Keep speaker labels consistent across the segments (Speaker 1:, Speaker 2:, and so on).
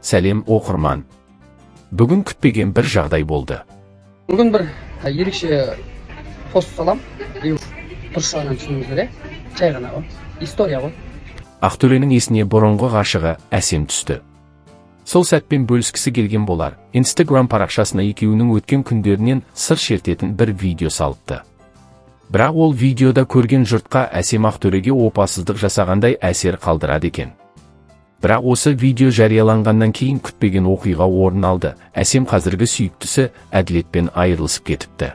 Speaker 1: сәлем оқырман. Бүгін күтпеген бір жағдай болды.
Speaker 2: Бүгін бір ерекше пост салам. Дұрыс жағынан түсініңіздер, жай ғана ғой. История ғой.
Speaker 1: Ақтөренің есіне бұрынғы ғашығы Әсем түсті. Сол сәтпен бөліскісі келген болар. Instagram парақшасына екеуінің өткен күндерінен сыр шертетін бір видео салыпты. Бірақ ол видеода көрген жұртқа Әсем Ақтөреге опасыздық жасағандай әсер қалдырады екен. Бірақ осы видео жарияланғаннан кейін күтпеген оқиға орын алды. Әсем қазіргі сүйіктісі Әділетпен айырылысып кетіпті.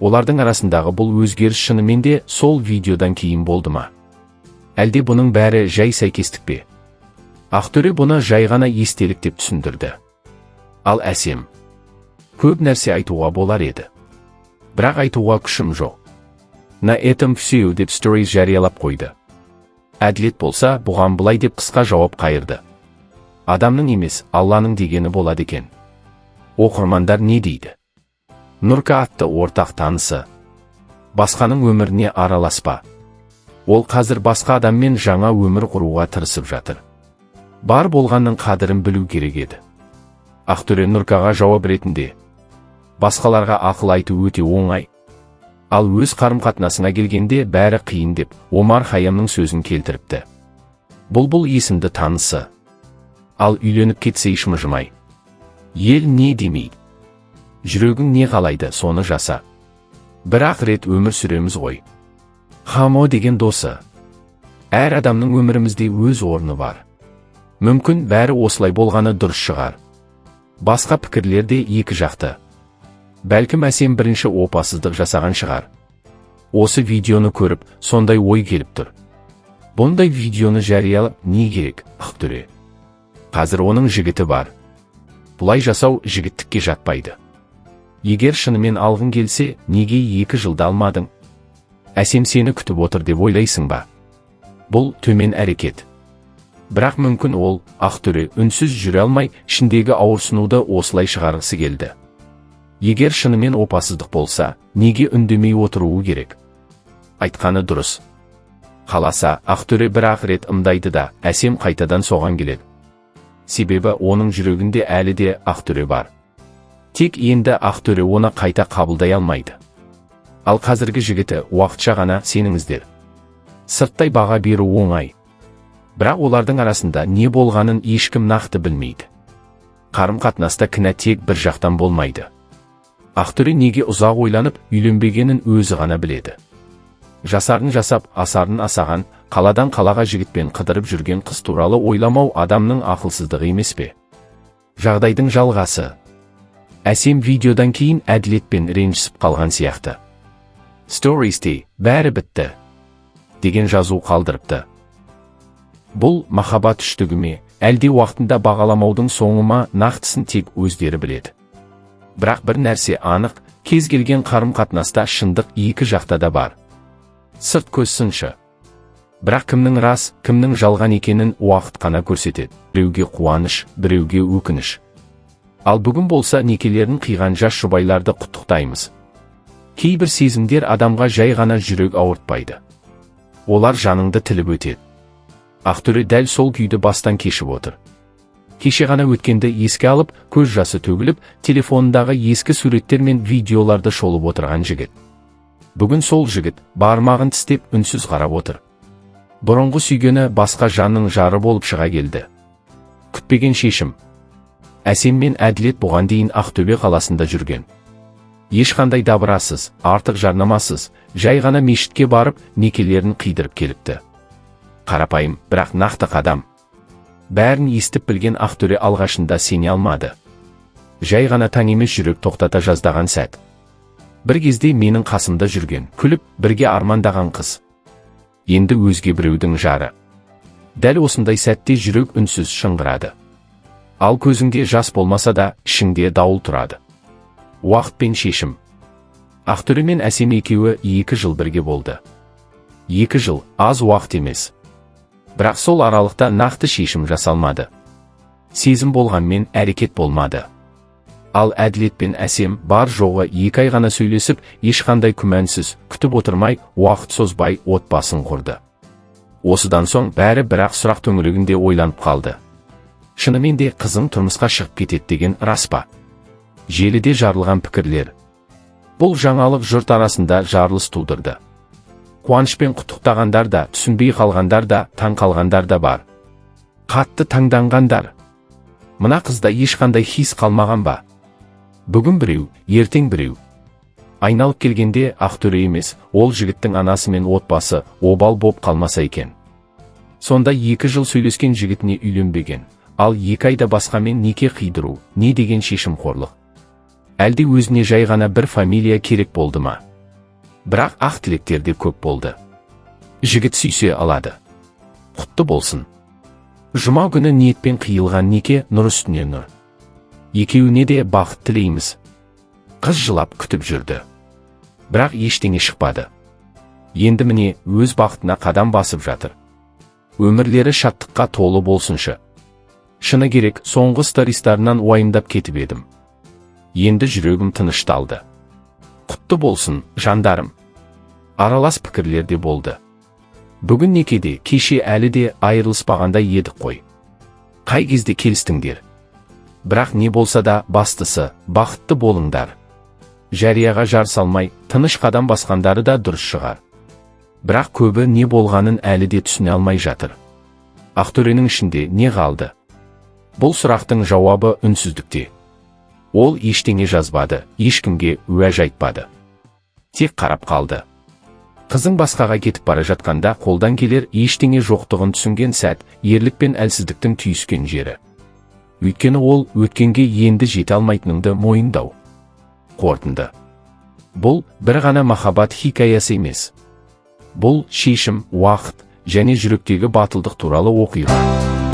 Speaker 1: Олардың арасындағы бұл өзгеріс шынымен де сол видеодан кейін болды ма? Әлде бұның бәрі жай сәйкестік пе? Ақтөре бұны жай ғана естелік деп түсіндірді. Ал Әсем көп нәрсе айтуға болар еді. Бірақ айтуға күшім жоқ. На этом все деп stories жариялап қойды. Әділет болса бұған былай деп қысқа жауап қайырды. Адамның емес, Алланың дегені болады екен. Оқырмандар не дейді? Нұрка атты ортақ танысы. Басқаның өміріне араласпа. Ол қазір басқа адаммен жаңа өмір құруға тырысып жатыр. Бар болғанның қадірін білу керек еді. Ақтөре Нұркаға жауап ретінде: басқаларға ақыл айту өте оңай. Ал өз қарым-қатынасына келгенде бәрі қиын деп Омар Хайямның сөзін келтіріпті. Бұл есімді танысы. Ал үйленіп кетсе ишмыжымай. Ел не демей. Жүрегің не қалайды, соны жаса. Бір-ақ рет өмір сүреміз ғой. Хамо деген досы. Әр адамның өмірімізде өз орны бар. Мүмкін бәрі осылай болғаны дұрыс шығар. Басқа пікірлерде екі жақты. Бәлкім Әсем бірінші опасыздық жасаған шығар. Осы видеоны көріп, сондай ой келіп тұр. Бұндай видеоны жариялап не керек, Ақтөре? Қазір оның жігіті бар. Бұлай жасау жігіттікке жатпайды. Егер шынымен алғың келсе, неге 2 жылда алмадың? Әсем сені күтіп отыр деп ойлайсың ба? Бұл төмен әрекет. Бірақ мүмкін ол, Ақтөре үнсіз жүре алмай, ішіндегі ауырсынуды осылай шығарғысы келді. Егер шынымен опасыздық болса, неге үндемей отыруы керек? Айтқаны дұрыс. Қаласа, Ақтөре бір-ақ рет ымдайды да, Әсем қайтадан соған келеді. Себебі оның жүрегінде әлі де Ақтөре бар. Тек енді Ақтөре оны қайта қабылдай алмайды. Ал қазіргі жігіті уақытша ғана сеніңіздер. Сырттай баға беру оңай. Бірақ олардың арасында не болғанын ешкім нақты білмейді. Қарым-қатынаста кінә тек бір жақтан болмайды. Ақтөре неге ұзақ ойланып, үйленбегенін өзі ғана біледі. Жасарын жасап, асарын асаған, қаладан қалаға жігітпен қыдырып жүрген қыз туралы ойламау адамның ақылсыздығы емес пе? Жағдайдың жалғасы. Әсем видеодан кейін Әділетпен ренжісіп қалған сияқты. Stories'те бәрі бітті деген жазу қалдырыпты. Бұл махаббат үштігі ме, әлде уақытында бағаламаудың соңы ма, нақтысын тек өздері біледі. Бірақ бір нәрсе анық, кез келген қарым-қатынаста шындық екі жақта да бар. Сырт көз сыншы. Бірақ кімнің рас, кімнің жалған екенін уақыт қана көрсетеді. Біреуге қуаныш, біреуге өкініш. Ал бүгін болса некелерін қиған жас жұбайларды құттықтаймыз. Кейбір сезімдер адамға жай ғана жүрек ауыртпайды. Олар жаныңды тіліп өтеді. Ақтөре дәл сол күйді бастан кешіп отыр. Кеше ғана өткенді еске алып, көз жасы төгіліп, телефонындағы ескі суреттер мен видеоларды шолып отырған жігіт. Бүгін сол жігіт бармағын тістеп үнсіз қарап отыр. Бұрынғы сүйгені басқа жанның жары болып шыға келді. Күтпеген шешім. Әсем мен Әділет бұған дейін Ақтөбе қаласында жүрген. Ешқандай дабырасыз, артық жарнамасыз, жай ғана мешітке барып, некелерін қидырып келіпті. Қарапайым, бірақ нақты қадам. Бәрін естіп білген Ақтөре алғашында сене алмады. Жай ғана таң емес жүрек тоқтата жаздаған сәт. Бір кезде менің қасымда жүрген, күліп, бірге армандаған қыз. Енді өзге біреудің жары. Дәл осындай сәтте жүрек үнсіз шыңғырады. Ал көзіңде жас болмаса да, ішіңде дауыл тұрады. Уақыт пен шешім. Ақтөре мен Әсем екеуі 2 жыл бірге болды. 2 жыл, аз уақыт емес. Бірақ сол аралықта нақты шешім жасалмады. Сезім болғанмен әрекет болмады. Ал Әділет пен Әсем бар жоғы 2 ай ғана сөйлесіп, ешқандай күмәнсіз, күтіп отырмай, уақыт созбай отбасын құрды. Осыдан соң бәрі бірақ сұрақ төңірегінде ойланып қалды. Шынымен де қызың тұрмысқа шығып кетеді деген рас па? Желіде жарылған пікірлер. Бұл жаңалық жұрт арасында жарылыс тудырды. Қуанышпен құттықтағандар да, түсінбей қалғандар да, таң қалғандар да бар. Қатты таңданғандар. Мына қызда ешқандай хис қалмаған ба? Бүгін біреу, ертең біреу. Айналып келгенде Ақтөре емес, ол жігіттің анасы мен отбасы обал боп қалмаса екен. Сонда 2 жыл сөйлескен жігітіне үйленбеген, ал 2 айда басқамен неке қидыру, не деген шешімқорлық. Әлде өзіне жай ғана бір фамилия керек болды ма? Бірақ ақ тілектер де көп болды. Жігіт сүйсе алады. Құтты болсын. Жұма күні ниетпен қиылған неке нұр үстіне нұр. Екеуіне де бақыт тілейміз. Қыз жылап күтіп жүрді. Бірақ ештеңе шықпады. Енді міне өз бақытына қадам басып жатыр. Өмірлері шаттыққа толы болсыншы. Шыны керек, соңғы стористарынан уайымдап кетіп едім. Енді жүрегім тынышталды. Құтты болсын, жандарым. Аралас пікірлер де болды. Бүгін некеде, кеше әлі де айырылыспағанда едік қой. Қай кезде келістіңдер? Бірақ не болса да бастысы, бақытты болыңдар. Жарияға жар салмай, тыныш қадам басқандары да дұрыс шығар. Бірақ көбі не болғанын әлі де түсіне алмай жатыр. Ақтөренің ішінде не қалды? Бұл сұрақтың жауабы үнсіздікте. Ол ештеңе жазбады, ешкімге уәж айтпады. Тек қарап қалды. Қызың басқаға кетіп бара жатқанда қолдан келер ештеңе жоқтығын түсінген сәт, ерлік пен әлсіздіктің түйіскен жері. Өйткені ол өткенге енді жете алмайтыныңды мойындау. Қорытынды. Бұл бір ғана махаббат хикаясы емес. Бұл шешім, уақыт және жүректегі батылдық туралы оқиға.